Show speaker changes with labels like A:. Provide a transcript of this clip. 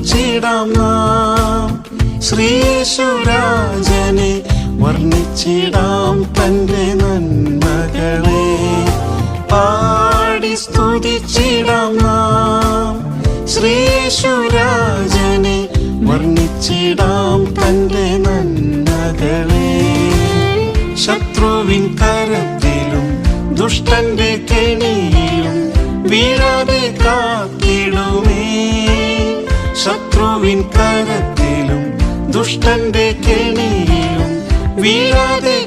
A: സ്തുതിച്ചിടാം നാം. ശ്രീയേശുരാജനെ വർണ്ണിച്ചിടാം തന്റെ നന്മകളെ. പാടി സ്തുതിച്ചിടാം നാം. ശ്രീയേശുരാജനെ വർണ്ണിച്ചിടാം തന്റെ നന്മകളെ. ശത്രുവിൻ കരത്തിലും ദുഷ്ടന്റെ കെണിയിലും വീഴാതെ കാത്തിടുമേ. ശത്രുവിൻ കരത്തിലും ദുഷ്ടന്റെ കെണിയിലും വീഴാതെ